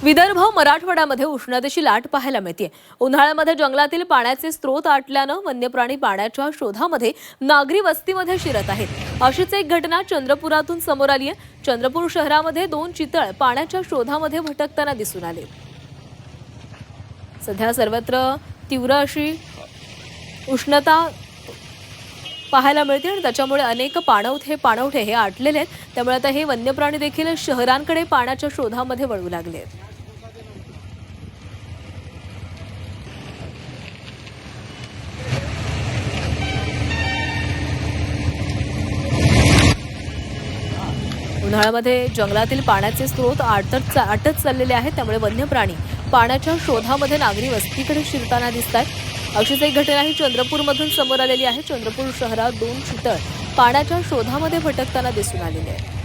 विदर्भ मराठवाड्यामध्ये उष्णतेची लाट पाहायला मिळते। उन्हाळ्यामध्ये जंगलातील पाण्याचे स्रोत आटल्यानं वन्य प्राणी पाण्याच्या शोधामध्ये नागरी वस्तीमध्ये शिरत आहेत। अशीच एक घटना चंद्रपुरातून समोर आली आहे। चंद्रपूर शहरामध्ये 2 चितळ पाण्याच्या शोधामध्ये भटकताना दिसून आले। सध्या सर्वत्र तीव्र अशी उष्णता पाहायला मिळते आणि त्याच्यामुळे अनेक पाणवठे हे आटलेले आहेत। त्यामुळे आता हे वन्य प्राणी देखील शहरांकडे पाण्याच्या शोधामध्ये वळू लागले आहेत। उन्हाळ्यामध्ये जंगलातील पाण्याचे स्रोत आटत चाललेले आहेत। त्यामुळे वन्य प्राणी पाण्याच्या शोधामध्ये नागरी वस्तीकडे शिरताना दिसतात। अशीच एक घटना ही चंद्रपूरमधून समोर आलेली आहे। चंद्रपूर शहरात 2 चितळ पाण्याच्या शोधामध्ये भटकताना दिसून आलेले आहेत।